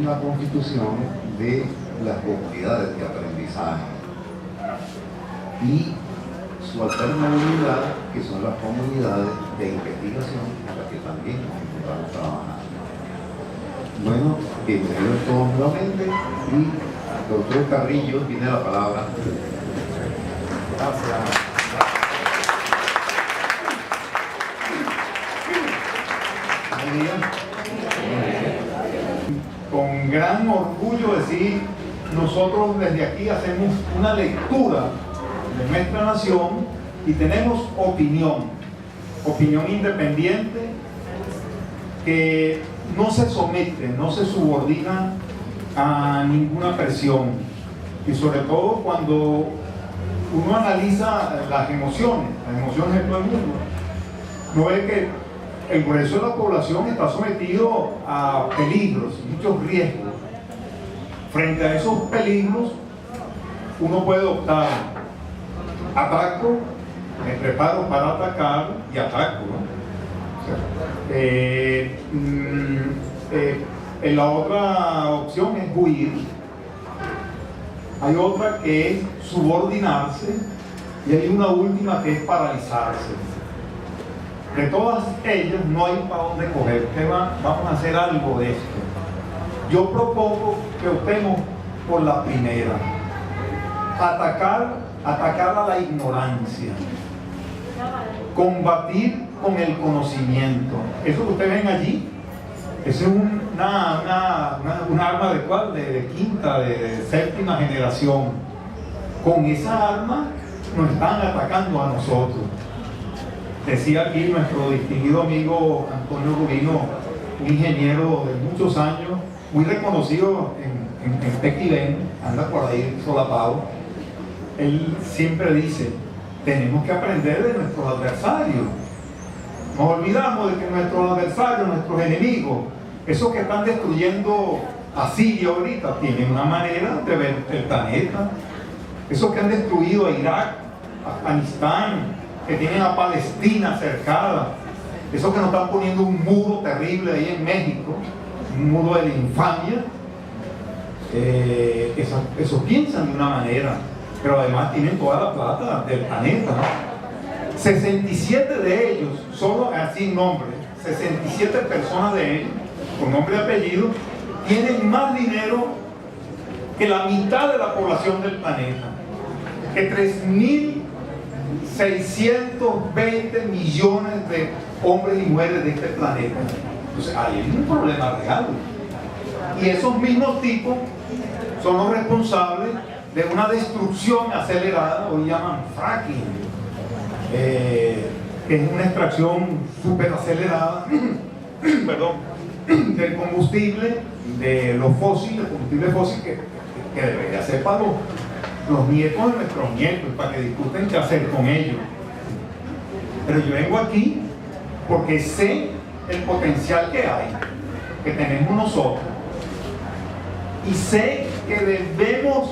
la constitución de las comunidades de aprendizaje y su alterna unidad, que son las comunidades de investigación con las que también nos encontramos trabajando. Bueno, bienvenidos todos nuevamente y el doctor Carrillo tiene la palabra. Gracias. Con gran orgullo decir, nosotros desde aquí hacemos una lectura de nuestra nación y tenemos opinión independiente que no se somete, no se subordina a ninguna presión, y sobre todo cuando uno analiza las emociones de todo el mundo, no ve que el grueso de la población está sometido a peligros, muchos riesgos. Frente a esos peligros, uno puede optar: ataco, me preparo para atacar y ataco, ¿no? La otra opción es huir. Hay otra que es subordinarse y hay una última que es paralizarse. De todas ellas no hay para dónde coger. Vamos a hacer algo de esto. Yo propongo que optemos por la primera. Atacar a la ignorancia. Combatir con el conocimiento. Eso que ustedes ven allí, eso es un arma de ¿cuál? De quinta, de séptima generación. Con esa arma nos están atacando a nosotros. Decía aquí nuestro distinguido amigo Antonio Rubino, un ingeniero de muchos años, muy reconocido en Tequilén, anda por ahí solapado. Él siempre dice: tenemos que aprender de nuestros adversarios. Nos olvidamos de que nuestros adversarios, nuestros enemigos, esos que están destruyendo a Siria ahorita, tienen una manera de ver el planeta. Esos que han destruido a Irak, Afganistán, que tienen a Palestina cercada, esos que nos están poniendo un muro terrible ahí en México, un muro de la infamia, esos piensan de una manera, pero además tienen toda la plata del planeta, ¿no? 67 de ellos, solo así nombre, 67 personas de ellos, con nombre y apellido, tienen más dinero que la mitad de la población del planeta, que 3.620 millones de hombres y mujeres de este planeta. Entonces hay un problema real. Y esos mismos tipos son los responsables de una destrucción acelerada, hoy llaman fracking, que es una extracción súper acelerada del combustible, de los fósiles, el combustible fósil que debería ser para los nietos de nuestros nietos, para que discuten qué hacer con ellos. Pero yo vengo aquí porque sé el potencial que hay, que tenemos nosotros, y sé que debemos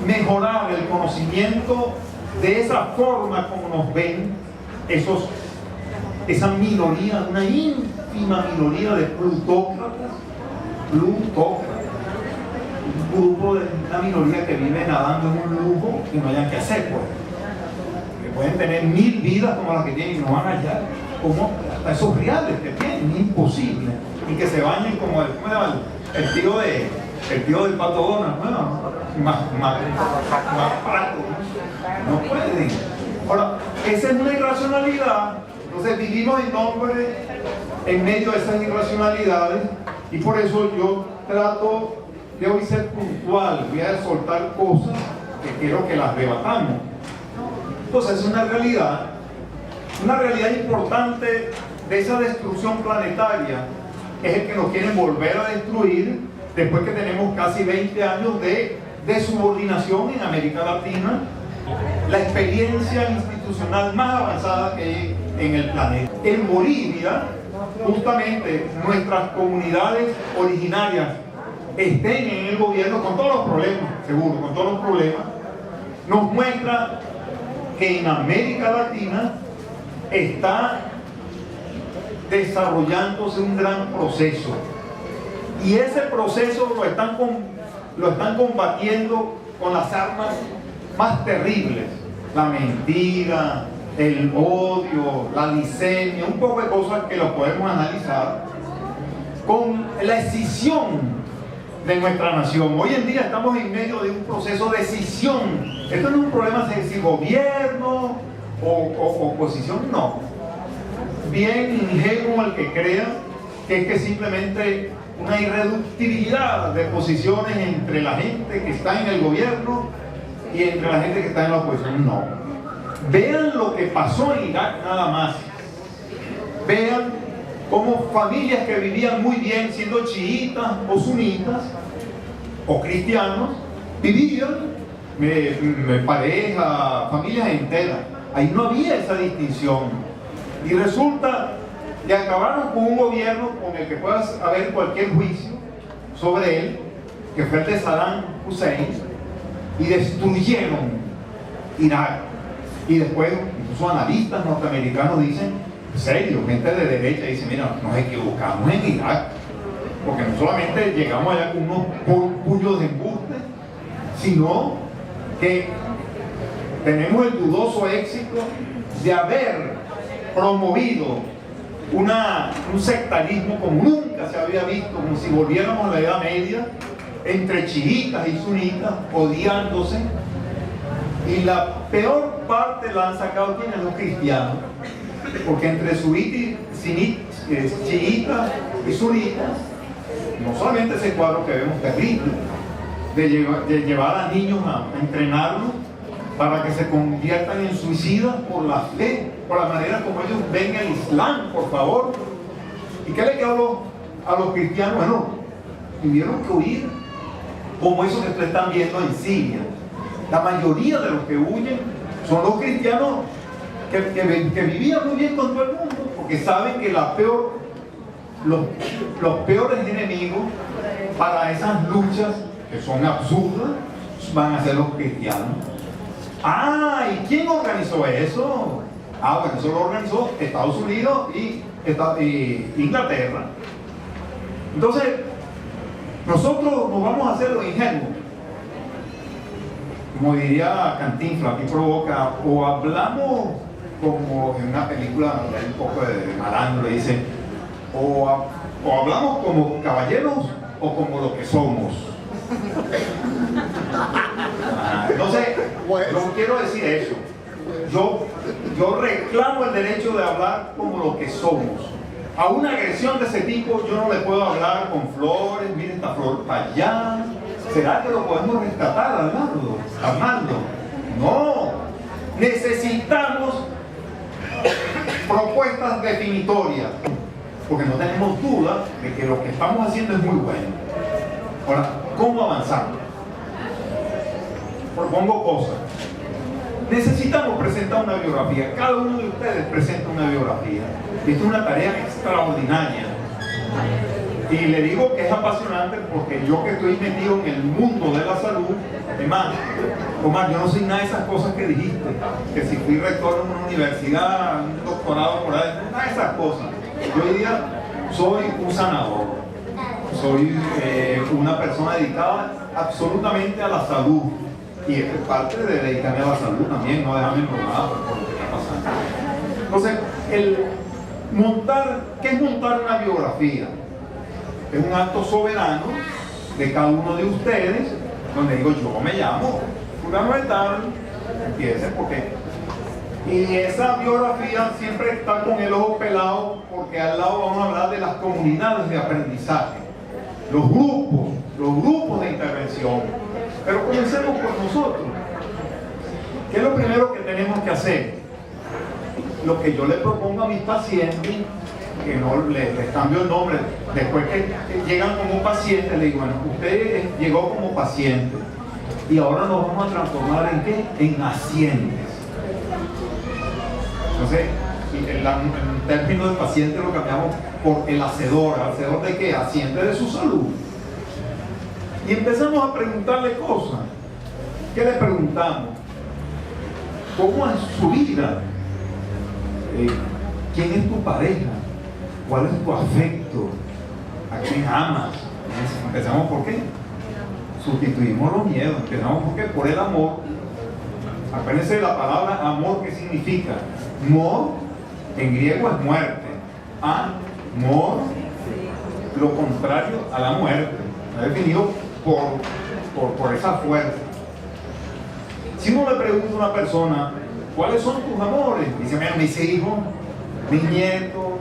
mejorar el conocimiento de esa forma como nos ven esa minoría, una ínfima minoría de plutócratas, un grupo de una minoría que vive nadando en un lujo que no hayan que hacer, pues. Que pueden tener 1000 vidas como las que tienen y no van allá, como hasta esos reales que tienen, imposible, y que se bañen como el tío del Pato Donald, más pato, no pueden. Ahora, esa es una irracionalidad. Entonces vivimos en medio de esas irracionalidades, y por eso yo trato de hoy ser puntual. Voy a soltar cosas que quiero que las debatamos. Entonces es una realidad importante de esa destrucción planetaria, es el que nos quieren volver a destruir después que tenemos casi 20 años de subordinación en América Latina, la experiencia institucional más avanzada que hay en el planeta. En Bolivia, justamente, nuestras comunidades originarias estén en el gobierno con todos los problemas, seguro, con todos los problemas, nos muestra que en América Latina está desarrollándose un gran proceso, Y ese proceso lo están combatiendo con las armas más terribles: la mentira, el odio, la disenia, un poco de cosas que lo podemos analizar, con la escisión de nuestra nación. Hoy en día estamos en medio de un proceso de escisión. Esto no es un problema de si gobierno o oposición, no. Bien ingenuo el que crea que es que simplemente una irreductibilidad de posiciones entre la gente que está en el gobierno y entre la gente que está en la oposición. No. Vean lo que pasó en Irak nada más. Vean cómo familias que vivían muy bien siendo chiitas o sunitas o cristianos vivían, pareja, familias enteras. Ahí no había esa distinción. Y resulta que acabaron con un gobierno con el que pueda haber cualquier juicio sobre él, que fue el de Saddam Hussein, y destruyeron Irak. Y después, incluso analistas norteamericanos dicen, en serio, gente de derecha dice, mira, nos equivocamos en Irak, porque no solamente llegamos allá con unos puños de embuste, sino que tenemos el dudoso éxito de haber promovido un sectarismo como nunca se había visto, como si volviéramos a la Edad Media, entre chiitas y sunitas, odiándose. Y la peor parte la han sacado quienes, los cristianos, porque entre chiitas y sunitas, no solamente ese cuadro que vemos terrible, de llevar a niños a entrenarlos para que se conviertan en suicidas por la fe, por la manera como ellos ven el Islam, por favor. ¿Y qué le quedó a los cristianos? Bueno, tuvieron que huir, como esos que ustedes están viendo en Siria. La mayoría de los que huyen son los cristianos que vivían muy bien con todo el mundo, porque saben que los peores enemigos para esas luchas, que son absurdas, van a ser los cristianos. Ah, ¿y quién organizó eso? Ah, bueno, eso lo organizó Estados Unidos y Inglaterra. Entonces, nosotros nos vamos a hacer los ingenuos. Como diría Cantinflas, aquí provoca, o hablamos como en una película, un poco de malandro, dice, o hablamos como caballeros o como lo que somos. Entonces, yo quiero decir eso. Yo reclamo el derecho de hablar como lo que somos. A una agresión de ese tipo yo no le puedo hablar con flores, miren esta flor para allá. ¿Será que lo podemos rescatar, Armando? No. Necesitamos propuestas definitorias, porque no tenemos duda de que lo que estamos haciendo es muy bueno. Ahora, ¿cómo avanzar? Propongo cosas. Necesitamos presentar una biografía. Cada uno de ustedes presenta una biografía. Esto es una tarea extraordinaria. Y le digo que es apasionante porque yo que estoy metido en el mundo de la salud, además, Omar, yo no sé nada de esas cosas que dijiste, que si fui rector en una universidad, un doctorado por ahí, nada de esas cosas. Yo hoy día soy un sanador, soy una persona dedicada absolutamente a la salud. Y es parte de dedicarme a la salud también, no dejarme embromado por lo que está pasando. Entonces, ¿qué es montar una biografía? Es un acto soberano de cada uno de ustedes, donde digo, yo me llamo fulano de tal, empiece porque... Y esa biografía siempre está con el ojo pelado, porque al lado vamos a hablar de las comunidades de aprendizaje, los grupos de intervención. Pero comencemos por nosotros. ¿Qué es lo primero que tenemos que hacer? Lo que yo le propongo a mis pacientes, que no les cambio el nombre, después que llegan como pacientes, le digo, bueno, usted llegó como paciente y ahora nos vamos a transformar ¿en qué? En hacientes. Entonces, en términos de paciente lo cambiamos por el hacedor. ¿Hacedor de qué? Haciente de su salud. Y empezamos a preguntarle cosas. ¿Qué le preguntamos? ¿Cómo es su vida? ¿Quién es tu pareja? ¿Cuál es tu afecto? ¿A quién amas? Empezamos por qué. Sustituimos los miedos. Empezamos por qué. Por el amor. Acuérdense de la palabra amor, ¿qué significa? Mor, en griego es muerte. Amor, lo contrario a la muerte. Está definido por esa fuerza. Si uno le pregunta a una persona, ¿cuáles son tus amores? Dice, mira, mis hijos, mis nietos,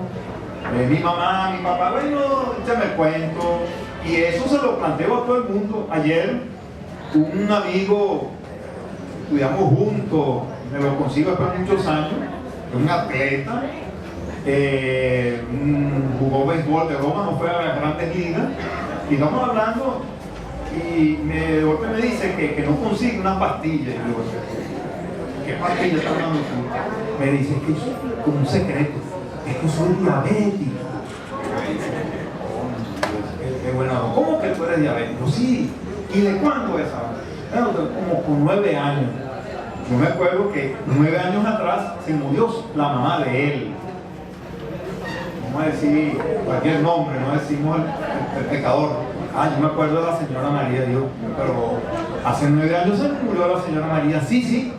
mi mamá, mi papá. Bueno, ya me cuento. Y eso se lo planteo a todo el mundo. Ayer, un amigo, estudiamos juntos, me lo consigo después de muchos años, un atleta, jugó béisbol de Roma, no fue a las grandes ligas, y estamos hablando, y de golpe me dice que no consigue una pastilla. Y yo digo, ¿qué pastilla estás dando tú? Me dice que es como un secreto, es que soy diabético. Bueno, ¿cómo que tú eres diabético? Sí. ¿Y de cuándo es ahora? Bueno, como con 9 años. Yo me acuerdo que 9 años atrás se murió la mamá de él. Vamos a decir cualquier nombre, no decimos el pecador. Yo me acuerdo de la señora María, digo, pero hace 9 años se murió la señora María. Sí.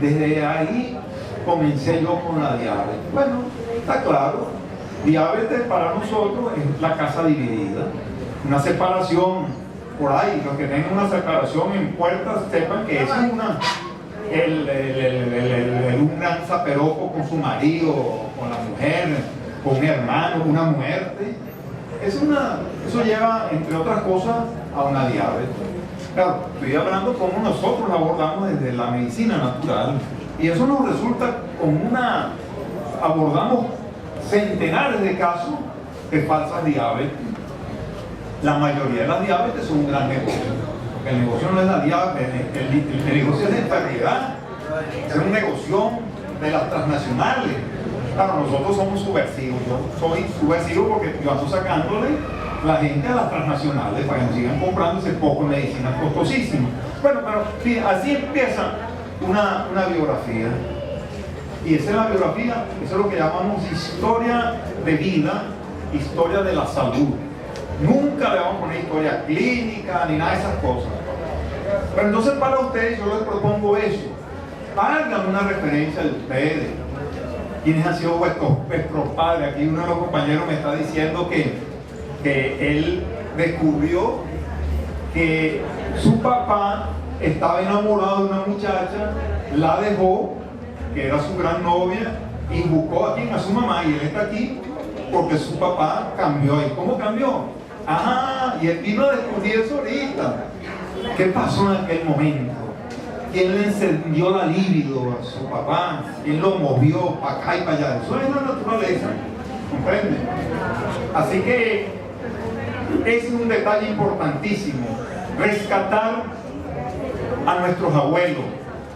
Desde ahí comencé yo con la diabetes. Bueno, está claro. Diabetes para nosotros es la casa dividida. Una separación por ahí, los que tengan una separación en puertas sepan que eso es un gran zaperoco con su marido, con la mujer, con un hermano, una muerte. Eso lleva, entre otras cosas, a una diabetes. Claro, estoy hablando cómo nosotros la abordamos desde la medicina natural. Y eso nos resulta como abordamos centenares de casos de falsas diabetes. La mayoría de las diabetes son un gran negocio. El negocio no es la diabetes, el negocio es de enfermedad. Es un negocio de las transnacionales. Claro, nosotros somos subversivos. Yo soy subversivo porque yo ando sacándole la gente a las transnacionales para que nos sigan comprando ese poco de medicina costosísima. Bueno, pero sí, así empieza una biografía. Y esa es la biografía, eso es lo que llamamos historia de vida, historia de la salud. Nunca le vamos a poner historia clínica ni nada de esas cosas. Pero entonces para ustedes yo les propongo eso. Hagan una referencia de ustedes. ¿Quiénes han sido vuestros padres? Aquí uno de los compañeros me está diciendo que él descubrió que su papá estaba enamorado de una muchacha, la dejó, que era su gran novia, y buscó a quien, a su mamá, y él está aquí porque su papá cambió. ¿Y cómo cambió? Y él vino a descubrir eso ahorita. ¿Qué pasó en aquel momento? ¿Quién le encendió la libido a su papá? ¿Quién lo movió para acá y para allá? Eso es la naturaleza, ¿comprende? Así que es un detalle importantísimo, rescatar a nuestros abuelos.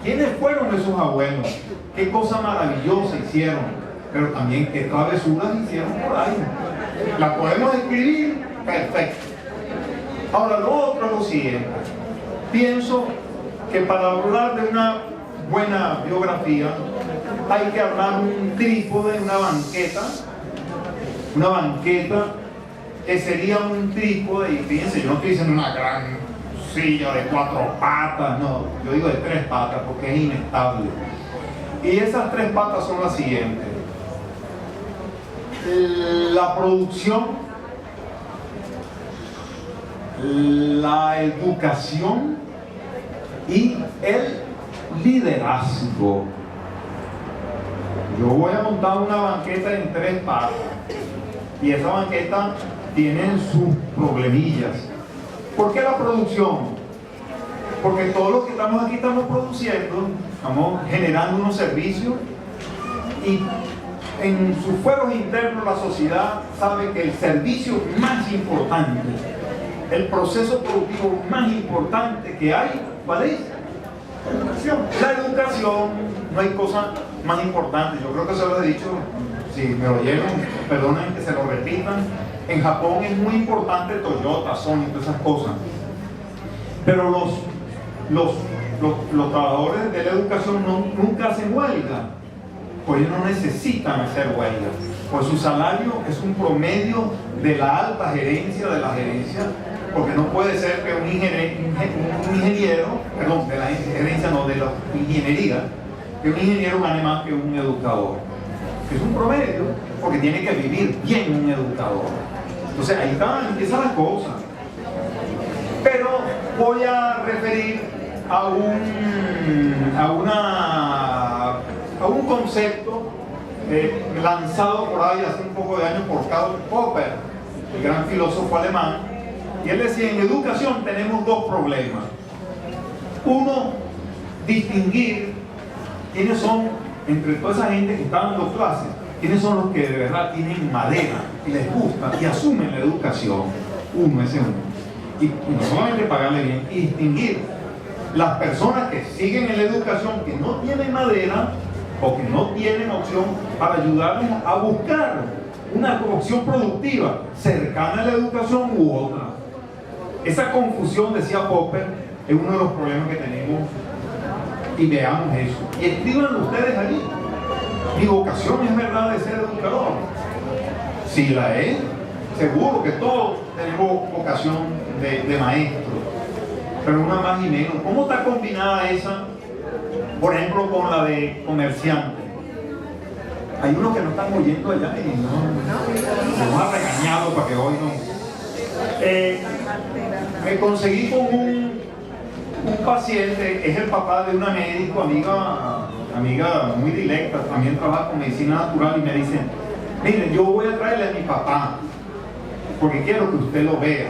¿Quiénes fueron esos abuelos? ¿Qué cosa maravillosa hicieron? Pero también qué travesuras hicieron por ahí. ¿La podemos escribir? Perfecto. Ahora, lo otro es lo siguiente. Pienso que para hablar de una buena biografía hay que armar un trípode, una banqueta que sería un trípode, y fíjense, yo no estoy diciendo una gran silla de 4 patas, no, yo digo de 3 patas porque es inestable. Y esas 3 patas son las siguientes: la producción, la educación y el liderazgo. Yo voy a montar una banqueta en 3 patas y esa banqueta tiene sus problemillas. ¿Por qué la producción? Porque todos los que estamos aquí estamos produciendo, estamos generando unos servicios, y en sus fueros internos la sociedad sabe que el servicio más importante, el proceso productivo más importante que hay, ¿cuál es? La educación. La educación, no hay cosa más importante. Yo creo que se lo he dicho, si me lo oyeron, perdonen que se lo repitan. En Japón es muy importante Toyota, Sony, todas esas cosas. Pero los trabajadores de la educación nunca hacen huelga, pues ellos no necesitan hacer huelga. pues su salario es un promedio de la alta gerencia, de la gerencia, porque no puede ser que un ingeniero, perdón, de la gerencia, no, de la ingeniería, que un ingeniero gane más que un educador. Es un promedio, porque tiene que vivir bien un educador. Entonces ahí empiezan las cosas. Pero voy a referir a un concepto lanzado por ahí hace un poco de años por Karl Popper, el gran filósofo alemán, y él decía: en educación tenemos dos problemas. Uno, distinguir quiénes son, entre toda esa gente que está dando clases, quiénes son los que de verdad tienen madera y les gusta y asumen la educación. Ese uno. Y no solamente pagarle bien, y distinguir las personas que siguen en la educación, que no tienen madera o que no tienen opción, para ayudarles a buscar una opción productiva cercana a la educación u otra. Esa confusión, decía Popper, es uno de los problemas que tenemos, y veamos eso. Y escríbanlo ustedes allí. Mi vocación es verdad de ser educador. Si la es, seguro que todos tenemos vocación de maestro, pero una más y menos. ¿Cómo está combinada esa, por ejemplo, con la de comerciante? Hay unos que no están oyendo allá y nos ha regañado para que hoy no. Me conseguí con un paciente, es el papá de una médico, amiga muy directa, también trabaja con medicina natural, y me dice: mire, yo voy a traerle a mi papá porque quiero que usted lo vea.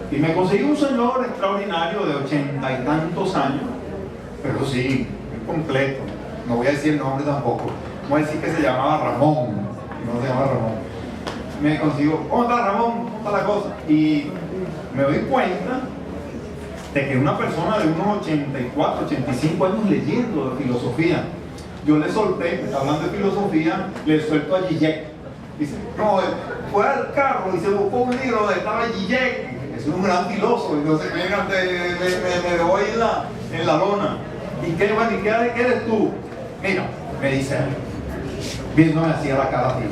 Y me conseguí un señor extraordinario de 80 y tantos años, pero sí, completo. No voy a decir el nombre tampoco. Voy a decir que se llamaba Ramón. No se llama Ramón. Me consigo: ¿cómo está, Ramón? ¿Cómo está la cosa? Y me doy cuenta de que una persona de unos 84, 85 años leyendo de filosofía, yo le solté, hablando de filosofía, le suelto a Zizek. Dice: no, fue al carro y se buscó un libro donde estaba Zizek. Es un gran filósofo. Entonces me dejó ahí en la lona. ¿Y qué eres tú? Mira, me dice él, viéndome así a la cara así: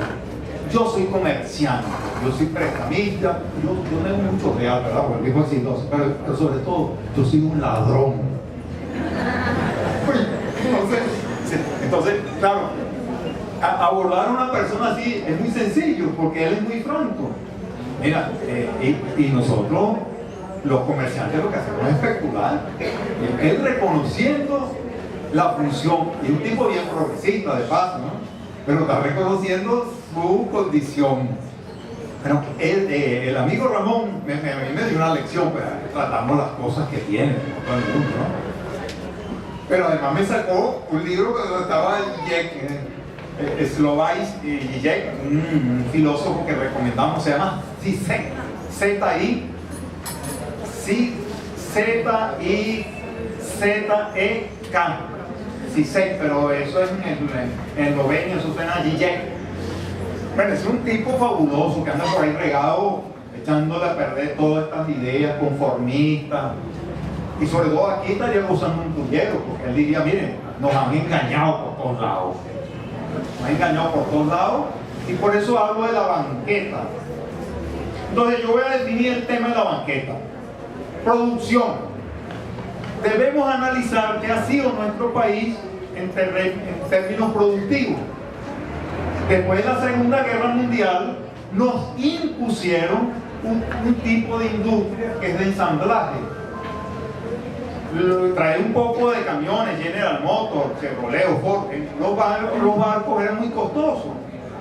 yo soy comerciante, yo soy prestamista, yo tengo mucho real, ¿verdad? Porque dijo así, pero sobre todo, yo soy un ladrón. Entonces, claro, abordar a una persona así es muy sencillo, porque él es muy franco. Mira, y nosotros, los comerciantes, lo que hacemos es especular. Él reconociendo la función, y un tipo bien progresista de paso, ¿no? Pero está reconociendo su condición. Pero el amigo Ramón a mí me dio una lección, pues, tratamos las cosas que tiene, todo el mundo, ¿no? Pero además me sacó un libro donde estaba Zizek, Slavoj Zizek, un filósofo que recomendamos, se llama Zizek, Z-I-Z-I-Z-E-K, Zizek, pero eso es en esloveno, eso suena a Zizek. Bueno, es un tipo fabuloso que anda por ahí regado, echándole a perder todas estas ideas conformistas. Y sobre todo aquí estaría usando un tuyero, porque él diría: miren, nos han engañado por todos lados. Nos han engañado por todos lados, y por eso hablo de la banqueta. Entonces yo voy a definir el tema de la banqueta. Producción. Debemos analizar qué ha sido nuestro país en términos productivos. Después de la Segunda Guerra Mundial, nos impusieron un tipo de industria que es de ensamblaje. Traer un poco de camiones, General Motors, Chevrolet, Ford, los barcos eran muy costosos.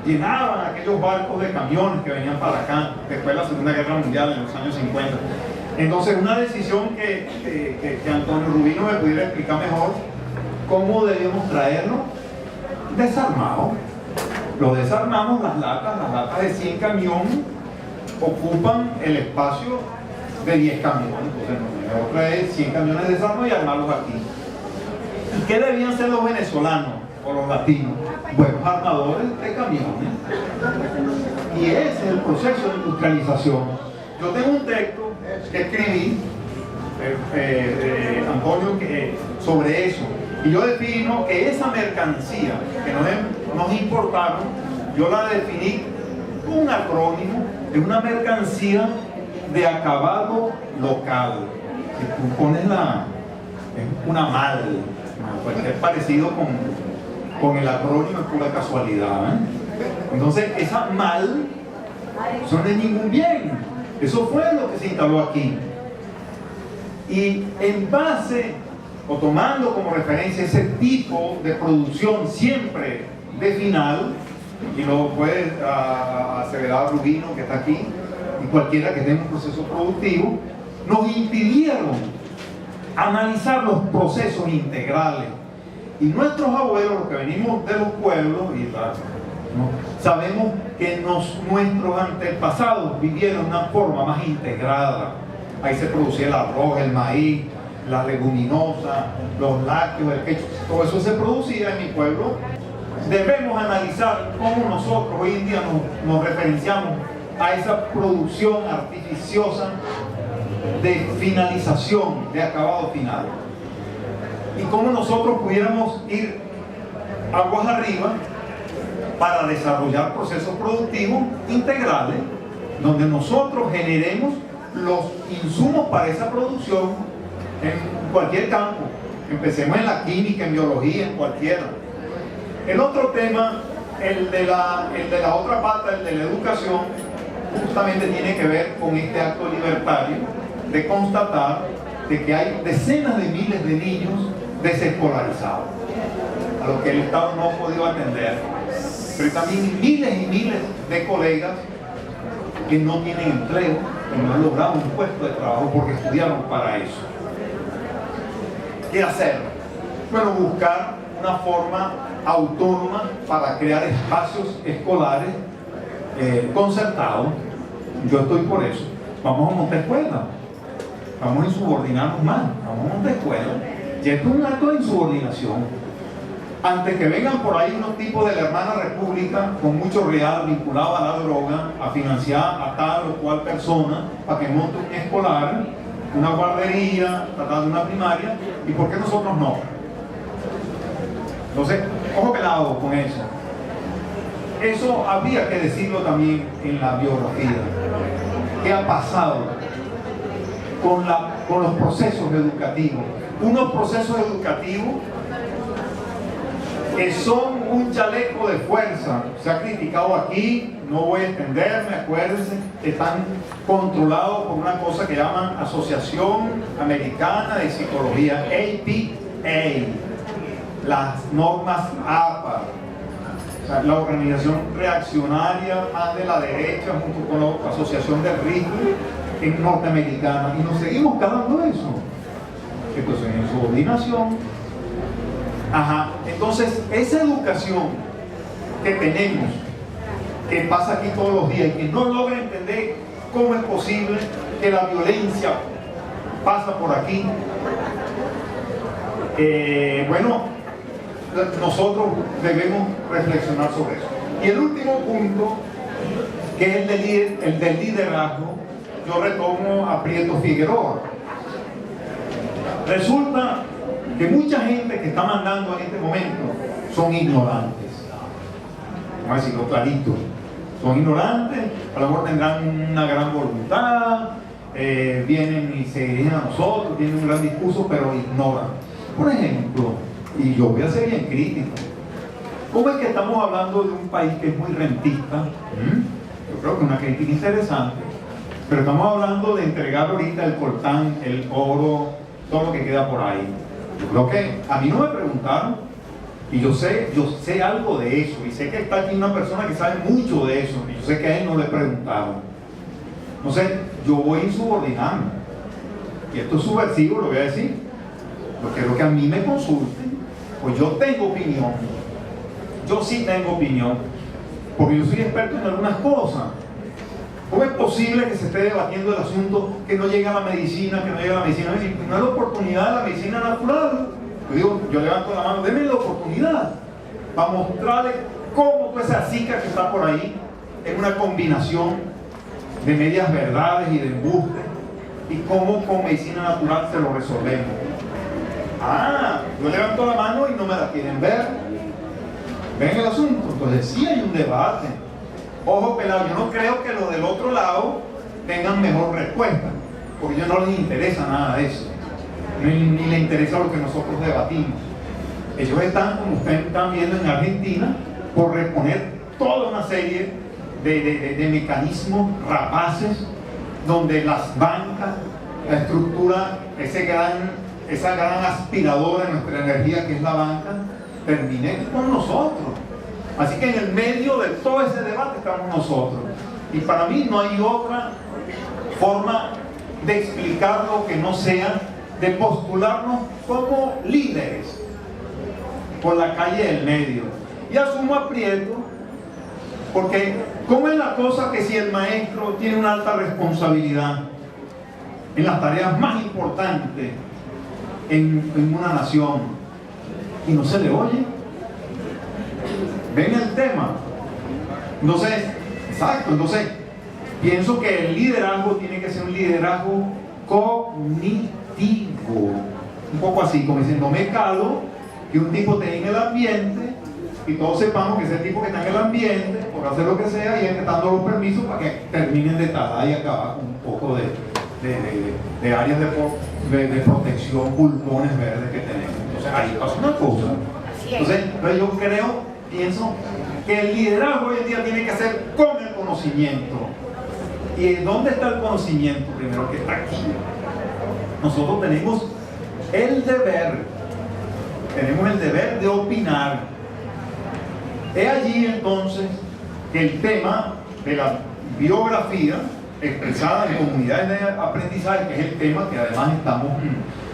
Llenaban aquellos barcos de camiones que venían para acá después de la Segunda Guerra Mundial en los años 50. Entonces, una decisión que Antonio Rubino me pudiera explicar mejor: cómo debíamos traerlo desarmado. Lo desarmamos, las latas de 100 camiones ocupan el espacio de 10 camiones. Entonces, mejor traer 100 camiones de desarmo y armarlos aquí. ¿Y qué debían ser los venezolanos o los latinos? Buenos armadores de camiones. Y ese es el proceso de industrialización. Yo tengo un texto que escribí, Antonio, sobre eso. Y yo defino que esa mercancía que nos importaron yo la definí con un acrónimo, es una mercancía de acabado local. Si tú pones es una mal, cualquier parecido con el acrónimo es pura casualidad, ¿eh? Entonces, esa mal, eso no es ningún bien. Eso fue lo que se instaló aquí. Y en base, o tomando como referencia ese tipo de producción siempre de final, y lo puede aseverar Rubino, que está aquí, y cualquiera que tenga un proceso productivo, nos impidieron analizar los procesos integrales. Y nuestros abuelos, los que venimos de los pueblos, ¿no? Sabemos que nuestros antepasados vivieron de una forma más integrada. Ahí se producía el arroz, el maíz, la leguminosa, los lácteos, el quecho, todo eso se producía en mi pueblo. Debemos analizar cómo nosotros hoy en día nos referenciamos a esa producción artificiosa de finalización, de acabado final. Y cómo nosotros pudiéramos ir aguas arriba para desarrollar procesos productivos integrales, donde nosotros generemos los insumos para esa producción en cualquier campo. Empecemos en la química, en biología, en cualquiera. El otro tema, el de la otra pata, el de la educación, justamente tiene que ver con este acto libertario de constatar de que hay decenas de miles de niños desescolarizados, a los que el Estado no ha podido atender, pero también miles y miles de colegas que no tienen empleo, que no han logrado un puesto de trabajo porque estudiaron para eso. ¿Qué hacer? Bueno, buscar una forma autónoma para crear espacios escolares concertados. Yo estoy por eso. Vamos a montar escuelas, vamos a insubordinarnos más, vamos a montar escuelas. Y esto es un acto de insubordinación. Antes que vengan por ahí unos tipos de la hermana república con mucho real vinculado a la droga, a financiar a tal o cual persona para que monte un escolar, una guardería, tratar de una primaria, ¿y por qué nosotros no? Entonces, ojo pelado con eso. Eso habría que decirlo también en la biografía. ¿Qué ha pasado con los procesos educativos? Unos procesos educativos que son un chaleco de fuerza. Se ha criticado aquí, no voy a extenderme, acuérdense, están controlados por una cosa que llaman Asociación Americana de Psicología, APA, las normas APA, o sea, la organización reaccionaria más de la derecha junto con la Asociación de Riesgo en norteamericana, y nos seguimos calando eso. Entonces, en subordinación. Ajá, entonces esa educación que tenemos, que pasa aquí todos los días y que no logra entender cómo es posible que la violencia pasa por aquí, bueno, nosotros debemos reflexionar sobre eso. Y el último punto, que es el del liderazgo, yo retomo a Prieto Figueroa. Resulta que mucha gente que está mandando en este momento son ignorantes. Vamos a decirlo clarito. Son ignorantes, a lo mejor tendrán una gran voluntad, vienen y se dirigen a nosotros, tienen un gran discurso, pero ignoran. Por ejemplo, y yo voy a ser bien crítico, ¿cómo es que estamos hablando de un país que es muy rentista? Yo creo que es una crítica interesante, pero estamos hablando de entregar ahorita el coltán, el oro, todo lo que queda por ahí. Yo creo que a mí no me preguntaron, y yo sé algo de eso, y sé que está aquí una persona que sabe mucho de eso, y yo sé que a él no le preguntaron. Entonces, yo voy insubordinando, y esto es subversivo, lo voy a decir. Yo quiero que a mí me consulten, pues yo tengo opinión. Yo sí tengo opinión, porque yo soy experto en algunas cosas. ¿Cómo es posible que se esté debatiendo el asunto que no llega a la medicina, que no llega a la medicina? No es la oportunidad de la medicina natural. Yo digo, yo levanto la mano, denme la oportunidad para mostrarle cómo toda esa zika que está por ahí es una combinación de medias verdades y de embuste, y cómo con medicina natural se lo resolvemos. Yo levanto la mano y no me la quieren ver. ¿Ven el asunto? Entonces sí hay un debate. Ojo pelado, yo no creo que los del otro lado tengan mejor respuesta, porque a ellos no les interesa nada de eso, ni les interesa lo que nosotros debatimos. Ellos están, como ustedes están viendo en Argentina, por reponer toda una serie de mecanismos rapaces donde las bancas, la estructura, esa gran aspiradora de nuestra energía que es la banca, termine con nosotros. Así que en el medio de todo ese debate estamos nosotros. Y para mí no hay otra forma de explicarlo que no sea de postularnos como líderes por la calle del medio. Y asumo aprieto, porque ¿cómo es la cosa que si el maestro tiene una alta responsabilidad en las tareas más importantes en una nación y no se le oye? ¿Ven el tema? Entonces, exacto, entonces pienso que el liderazgo tiene que ser un liderazgo cognitivo, un poco así, como diciendo, me calo que un tipo esté en el ambiente y todos sepamos que ese tipo que está en el ambiente, por hacer lo que sea, y está dando los permisos para que terminen de talar y acabar con un poco de áreas de protección, pulmones verdes que tenemos. Entonces ahí pasa una cosa. Entonces yo pienso que el liderazgo hoy en día tiene que ser con el conocimiento. ¿Y dónde está el conocimiento? Primero que está aquí. Nosotros tenemos el deber de opinar. Es allí entonces que el tema de la biografía expresada en comunidades de aprendizaje, que es el tema que además estamos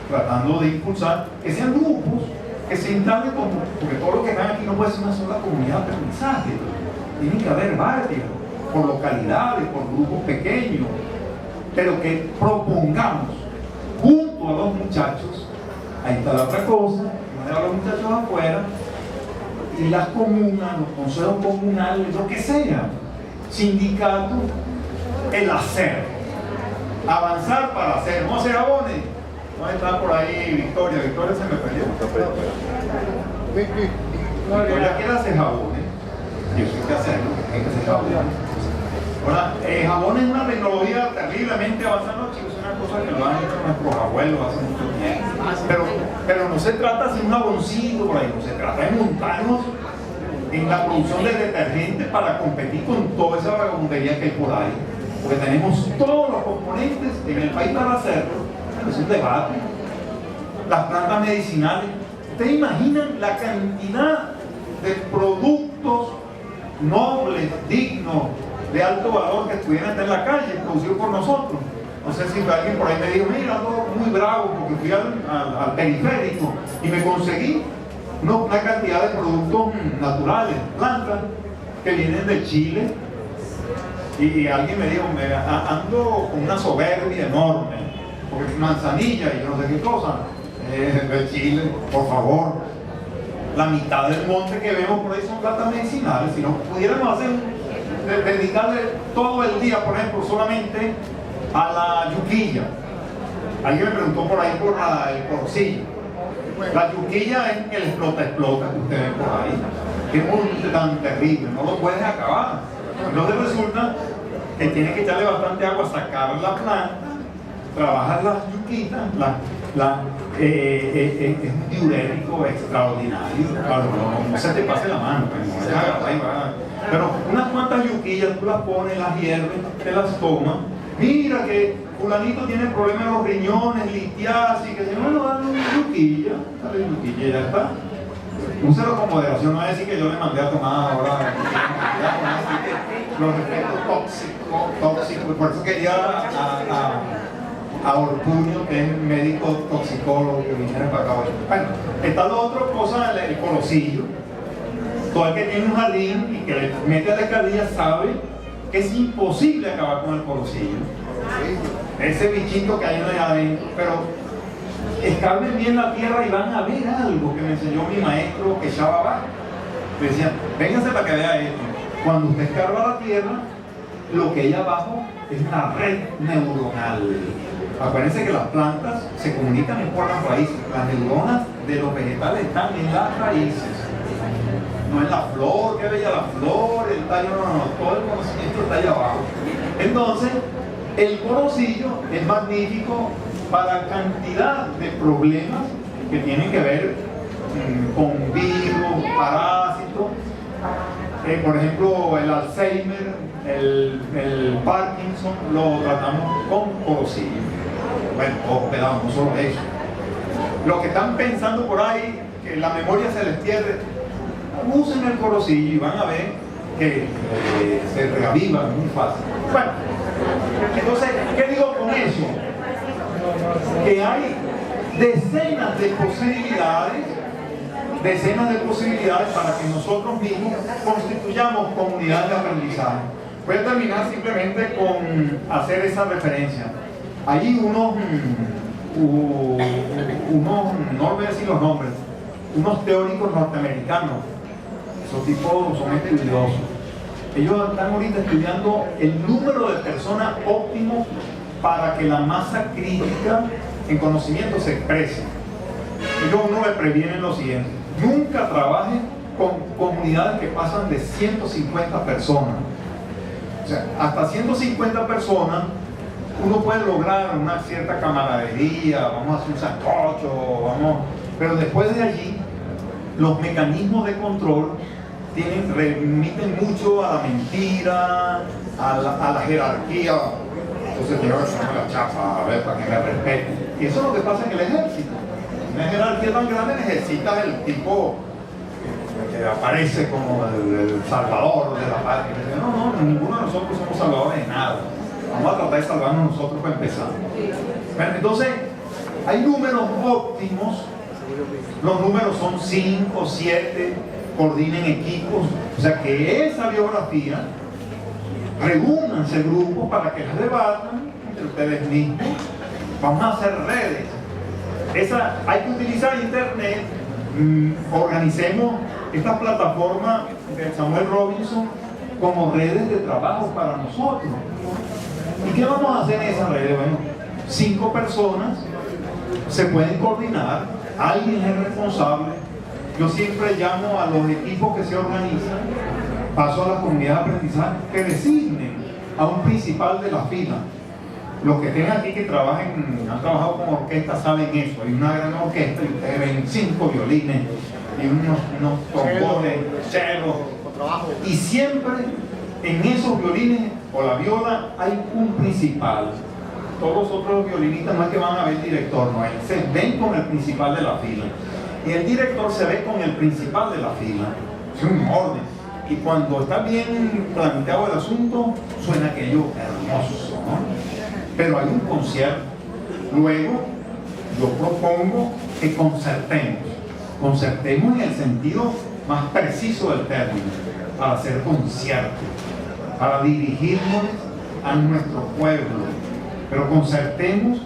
tratando de impulsar, que sean grupos que se instalen como, porque todos los que están aquí no puede ser una sola comunidad de aprendizaje, tienen que haber varias, por localidades, por grupos pequeños, pero que propongamos junto a los muchachos, ahí está la otra cosa, poner a los muchachos afuera, y las comunas, los consejos comunales, lo que sea, sindicatos, el hacer, avanzar para hacer, no hacer abones. ¿Dónde está por ahí Victoria? Victoria se me perdió. Victoria quiere hacer jabones. Yo sé qué hacerlo, hay que hacer jabones. Ahora, jabón es una tecnología terriblemente avanzada, chicos, es una cosa que lo han hecho nuestros abuelos hace mucho tiempo. Pero no se trata de un jaboncito por ahí, no se trata de montarnos en la producción de detergentes para competir con toda esa vagabundería que hay por ahí. Porque tenemos todos los componentes en el país para hacerlo. Es un debate. Las plantas medicinales. ¿Ustedes imaginan la cantidad de productos nobles, dignos, de alto valor que estuvieran en la calle, producidos por nosotros? No sé si alguien por ahí me dijo, mira, ando muy bravo porque fui al periférico y me conseguí una cantidad de productos naturales, plantas que vienen de Chile. Y alguien me dijo, ando con una soberbia enorme, porque es manzanilla y yo no sé qué cosa, de Chile, por favor. La mitad del monte que vemos por ahí son plantas medicinales. Si no pudiéramos dedicarle todo el día, por ejemplo, solamente a la yuquilla. Alguien me preguntó por ahí por el corcillo. La yuquilla es el explota que ustedes ven por ahí, que es muy tan terrible, no lo puedes acabar. Entonces resulta que tienes que echarle bastante agua, sacar la planta, trabajar las yuquitas, es un diurético extraordinario. Claro, no se te pase la mano, pero unas cuantas yuquillas tú las pones, las hierves, te las tomas. Mira que fulanito tiene problemas en los riñones, litiasis, que se bueno, dale una yuquilla, y ya está. Úselo con moderación, no es decir que yo le mandé a tomar ahora los efectos tóxicos, por eso quería a Ortuño, que es médico toxicólogo, que viniera para acá hoy. Bueno, está la otra cosa, el colocillo. Todo el que tiene un jardín y que le mete a la escalilla sabe que es imposible acabar con el colocillo. Ese bichito que hay adentro, pero escarben bien la tierra y van a ver algo que me enseñó mi maestro que echaba abajo. Me decían, vénganse para que vea esto. Cuando usted escarba la tierra, lo que hay abajo es una red neuronal. Acuérdense que las plantas se comunican por las raíces. Las neuronas de los vegetales están en las raíces. no es la flor, que bella la flor, el tallo, no, todo el conocimiento está allá abajo. Entonces, el corocillo es magnífico para cantidad de problemas que tienen que ver con virus, parásitos, por ejemplo, el Alzheimer, el Parkinson, lo tratamos con corocillo. Bueno, ojo, no solo eso. Los que están pensando por ahí que la memoria se les pierde, usen el corocillo y van a ver que se reaviva muy fácil. Bueno, entonces, ¿qué digo con eso? Que hay decenas de posibilidades para que nosotros mismos constituyamos comunidades de aprendizaje. Voy a terminar simplemente con hacer esa referencia. Hay unos, no voy a decir los nombres, unos teóricos norteamericanos. Esos tipos son estudiosos. Ellos están ahorita estudiando el número de personas óptimo para que la masa crítica en conocimiento se exprese. Ellos uno le previenen lo siguiente: nunca trabaje con comunidades que pasan de 150 personas. O sea, hasta 150 personas uno puede lograr una cierta camaradería, vamos a hacer un sancocho, pero después de allí los mecanismos de control remiten mucho a la mentira, a la jerarquía. Entonces tengo que poner la chapa, a ver, para que me respeten. Y eso es lo que pasa en el ejército. Una jerarquía tan grande necesitas el tipo que aparece como el salvador de la patria. No, ninguno de nosotros somos salvadores de nada. Vamos a tratar de salvarnos nosotros para empezar. Bueno, entonces, hay números óptimos. Los números son 5, 7, coordinen equipos. O sea que esa biografía, reúnanse grupos para que las debatan entre ustedes mismos. Vamos a hacer redes. Hay que utilizar internet. Organicemos esta plataforma de Samuel Robinson como redes de trabajo para nosotros. ¿Y qué vamos a hacer en esas redes? Bueno, 5 personas se pueden coordinar, alguien es responsable. Yo siempre llamo a los equipos que se organizan, paso a las comunidades de aprendizaje, que designen a un principal de la fila. Los que estén aquí que han trabajado con orquesta saben eso. Hay una gran orquesta y ustedes ven 5 violines y unos trombones, chelos. Y siempre en esos violines o la viola hay un principal. Todos los otros violinistas no es que van a ver el director, no, ellos se ven con el principal de la fila. Y el director se ve con el principal de la fila. Es un orden. Y cuando está bien planteado el asunto, suena aquello hermoso, ¿no? Pero hay un concierto. Luego, yo propongo que concertemos en el sentido más preciso del término, para hacer conciertos, para dirigirnos a nuestro pueblo, pero concertemos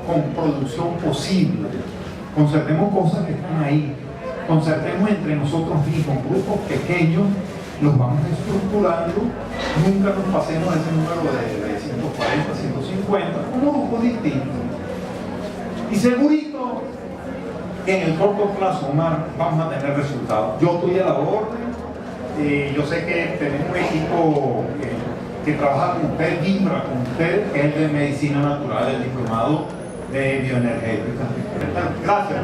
con producción posible, concertemos cosas que están ahí, concertemos entre nosotros mismos, grupos pequeños, los vamos estructurando, nunca nos pasemos ese número de 140, 150, como grupos distintos. Y segurito que en el corto plazo, Omar, vamos a tener resultados. Yo estoy a la orden, yo sé que tenemos un equipo que trabaja con usted, vibra con usted, que es el de Medicina Natural, el diplomado de Bioenergética. Gracias.